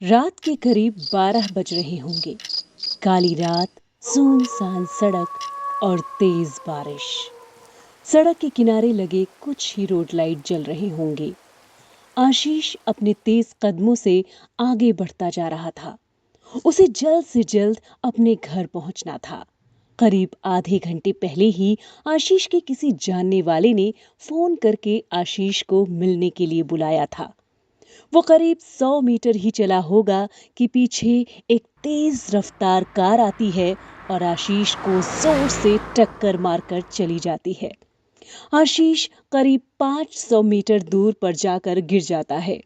रात के करीब 12 बज रहे होंगे। काली रात, सुनसान सड़क और तेज बारिश। सड़क के किनारे लगे कुछ ही रोड लाइट जल रहे होंगे। आशीष अपने तेज कदमों से आगे बढ़ता जा रहा था। उसे जल्द से जल्द अपने घर पहुंचना था। करीब आधे घंटे पहले ही आशीष के किसी जानने वाले ने फोन करके आशीष को मिलने के लिए बुलाया था। वो करीब 100 मीटर ही चला होगा कि पीछे एक तेज रफ्तार कार आती है और आशीष को जोर से टक्कर मारकर चली जाती है। आशीष करीब 500 मीटर दूर पर जाकर गिर जाता है।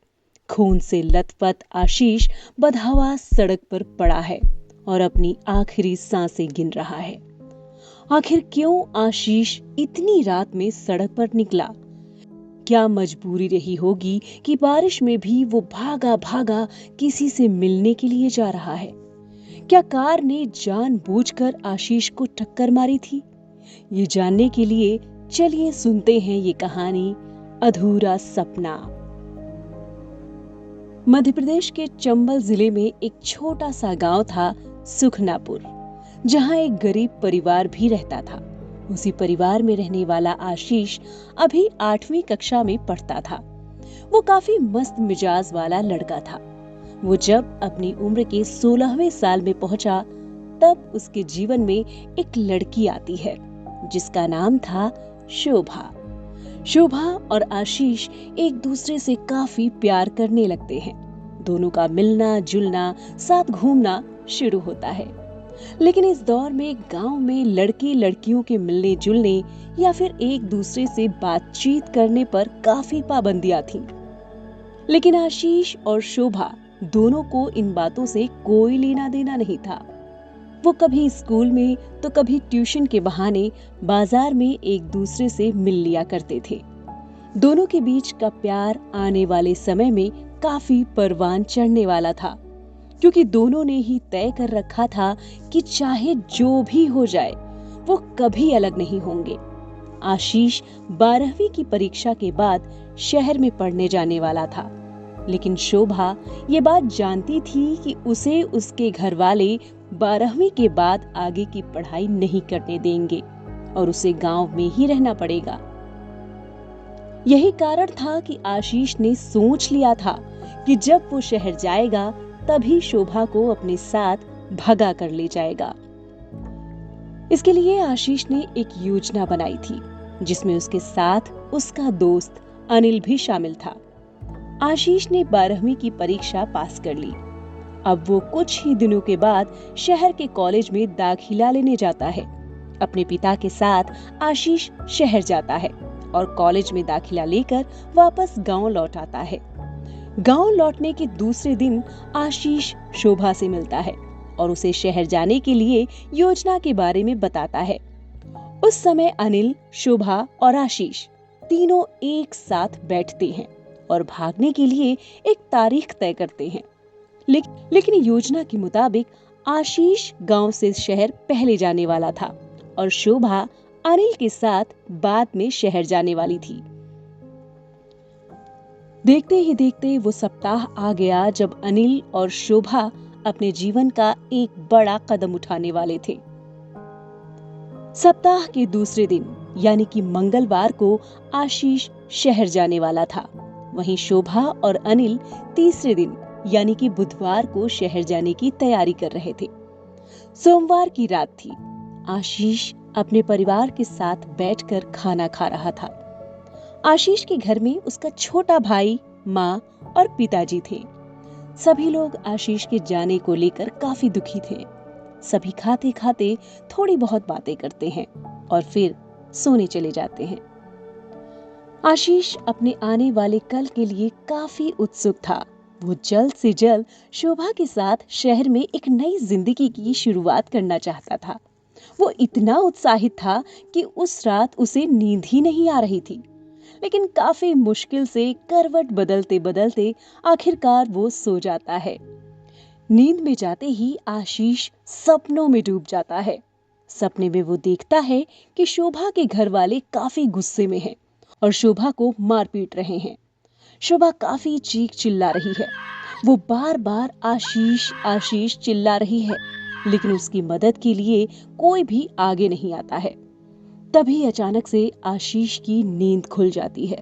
खून से लथपथ आशीष बदहवास सड़क पर पड़ा है और अपनी आखिरी सांसें गिन रहा है। आखिर क्यों आशीष इतनी रात में सड़क पर निकला? क्या मजबूरी रही होगी कि बारिश में भी वो भागा भागा किसी से मिलने के लिए जा रहा है? क्या कार ने जानबूझकर आशीष को टक्कर मारी थी? ये जानने के लिए चलिए सुनते हैं ये कहानी अधूरा सपना। मध्य प्रदेश के चंबल जिले में एक छोटा सा गांव था सुखनापुर, जहां एक गरीब परिवार भी रहता था। उसी परिवार में रहने वाला आशीष अभी 8वीं कक्षा में पढ़ता था। वो काफी मस्त मिजाज वाला लड़का था। वो जब अपनी उम्र के 16वें साल में पहुंचा, तब उसके जीवन में एक लड़की आती है जिसका नाम था शोभा। शोभा और आशीष एक दूसरे से काफी प्यार करने लगते हैं। दोनों का मिलना जुलना, साथ घूमना शुरू होता है। लेकिन इस दौर में गांव में लड़के लड़कियों के मिलने जुलने या फिर एक दूसरे से बातचीत करने पर काफी पाबंदियां थीं। लेकिन आशीष और शोभा दोनों को इन बातों से कोई लेना देना नहीं था। वो कभी स्कूल में तो कभी ट्यूशन के बहाने बाजार में एक दूसरे से मिल लिया करते थे। दोनों के बीच का प्यार आने वाले समय में काफी परवान चढ़ने वाला था, क्योंकि दोनों ने ही तय कर रखा था कि चाहे जो भी हो जाए वो कभी अलग नहीं होंगे। आशीष 12वीं की परीक्षा के बाद शहर में पढ़ने जाने वाला था, लेकिन शोभा ये बात जानती थी कि उसे उसके घर वाले 12वीं के बाद आगे की पढ़ाई नहीं करने देंगे और उसे गांव में ही रहना पड़ेगा। यही कारण था कि आशीष ने सोच लिया था कि जब वो शहर जाएगा तभी शोभा को अपने साथ भगा कर ले जाएगा। इसके लिए आशीष ने एक योजना बनाई थी, जिसमें उसके साथ उसका दोस्त अनिल भी शामिल था। आशीष ने 12वीं की परीक्षा पास कर ली। अब वो कुछ ही दिनों के बाद शहर के कॉलेज में दाखिला लेने जाता है। अपने पिता के साथ आशीष शहर जाता है और कॉलेज में दाखिला लेकर वापस गांव लौट आता है। गांव लौटने के दूसरे दिन आशीष शोभा से मिलता है और उसे शहर जाने के लिए योजना के बारे में बताता है। उस समय अनिल, शोभा और आशीष तीनों एक साथ बैठते हैं और भागने के लिए एक तारीख तय करते हैं। लेकिन योजना के मुताबिक आशीष गांव से शहर पहले जाने वाला था और शोभा अनिल के साथ बाद में शहर जाने वाली थी। देखते ही देखते वो सप्ताह आ गया जब अनिल और शोभा अपने जीवन का एक बड़ा कदम उठाने वाले थे। सप्ताह के दूसरे दिन यानी कि मंगलवार को आशीष शहर जाने वाला था। वहीं शोभा और अनिल तीसरे दिन यानी कि बुधवार को शहर जाने की तैयारी कर रहे थे। सोमवार की रात थी। आशीष अपने परिवार के साथ बैठकर खाना खा रहा था। आशीष के घर में उसका छोटा भाई, माँ और पिताजी थे। सभी लोग आशीष के जाने को लेकर काफी दुखी थे। सभी खाते खाते थोड़ी बहुत बातें करते हैं और फिर सोने चले जाते हैं। आशीष अपने आने वाले कल के लिए काफी उत्सुक था। वो जल्द से जल्द शोभा के साथ शहर में एक नई जिंदगी की शुरुआत करना चाहता था। वो इतना उत्साहित था कि उस रात उसे नींद ही नहीं आ रही थी। लेकिन काफी मुश्किल से करवट बदलते बदलते आखिरकार वो सो जाता है। नींद में जाते ही आशीष सपनों में डूब जाता है। सपने में वो देखता है कि शोभा के घर वाले काफी गुस्से में हैं और शोभा को मार पीट रहे हैं। शोभा काफी चीख चिल्ला रही है, वो बार बार आशीष आशीष चिल्ला रही है, लेकिन उसकी मदद के लिए कोई भी आगे नहीं आता है। तभी अचानक से आशीष की नींद खुल जाती है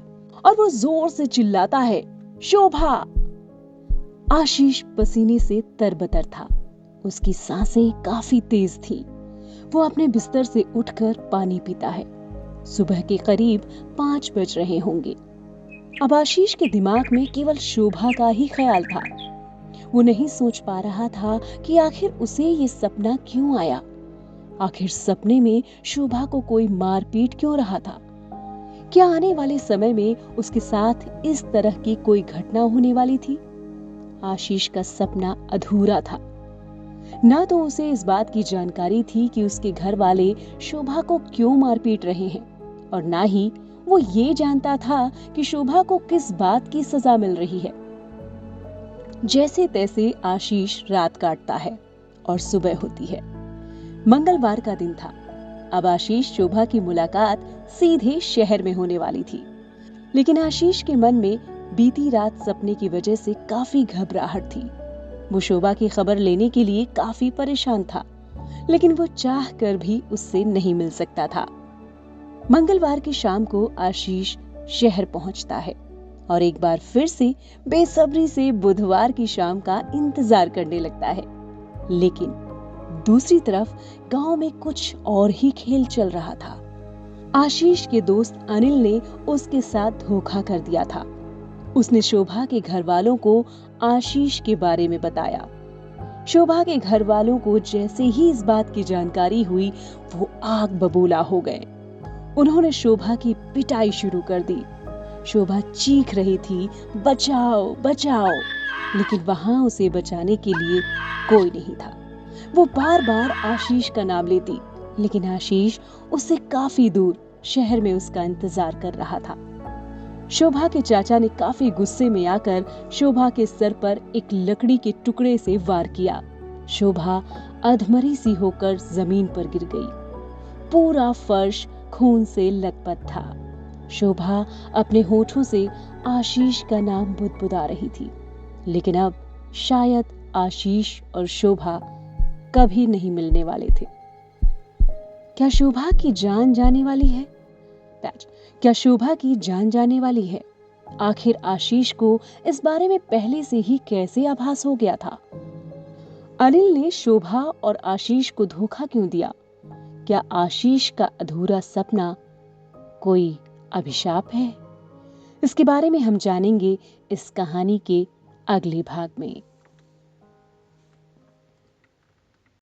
और वो जोर से चिल्लाता है, शोभा। आशीष पसीने से तरबतर था। उसकी सांसें काफी तेज थीं। वो अपने बिस्तर से उठकर पानी पीता है। सुबह के करीब 5 बज रहे होंगे। अब आशीष के दिमाग में केवल शोभा का ही ख्याल था। वो नहीं सोच पा रहा था कि आखिर उसे ये सपना क्यों आया। आखिर सपने में शोभा को कोई मारपीट क्यों रहा था। क्या आने वाले समय में उसके साथ इस तरह की कोई घटना होने वाली थी। आशीष का सपना अधूरा था। ना तो उसे इस बात की जानकारी थी कि उसके घर वाले शोभा को क्यों मारपीट रहे हैं, और ना ही वो ये जानता था कि शोभा को किस बात की सजा मिल रही है। जैसे तैसे आशीष रात काटता है और सुबह होती है। मंगलवार का दिन था। अब आशीष शोभा की मुलाकात सीधे शहर में होने वाली थी, लेकिन आशीष के मन में बीती रात सपने की वजह से काफी घबराहट थी। वो शोभा की खबर लेने के लिए काफी परेशान था, लेकिन वो चाह कर भी उससे नहीं मिल सकता था। मंगलवार की शाम को आशीष शहर पहुंचता है और एक बार फिर से बेसब्री से बुधवार की शाम का इंतजार करने लगता है। लेकिन दूसरी तरफ गांव में कुछ और ही खेल चल रहा था। आशीष के दोस्त अनिल ने उसके साथ धोखा कर दिया था। उसने शोभा के घर वालों को आशीष के बारे में बताया। शोभा के घर वालों को जैसे ही इस बात की जानकारी हुई, वो आग बबूला हो गए। उन्होंने शोभा की पिटाई शुरू कर दी। शोभा चीख रही थी, बचाओ बचाओ, लेकिन वहां उसे बचाने के लिए कोई नहीं था। वो बार बार आशीष का नाम लेती, लेकिन आशीष उससे काफी दूर शहर में उसका इंतजार कर रहा था। शोभा के चाचा ने काफी गुस्से में आकर शोभा के सर पर एक लकड़ी के टुकड़े से वार किया। शोभा अधमरी सी होकर जमीन पर गिर गई। पूरा फर्श खून से लथपथ था। शोभा अपने होठों से आशीष का नाम बुदबुदा रही थी, लेकिन अब शायद आशीष और शोभा कभी नहीं मिलने वाले थे। क्या शोभा की जान जाने वाली है? क्या शोभा की जान जाने वाली है? आखिर आशीष को इस बारे में पहले से ही कैसे आभास हो गया था? अनिल ने शोभा और आशीष को धोखा क्यों दिया? क्या आशीष का अधूरा सपना कोई अभिशाप है? इसके बारे में हम जानेंगे इस कहानी के अगले भाग में।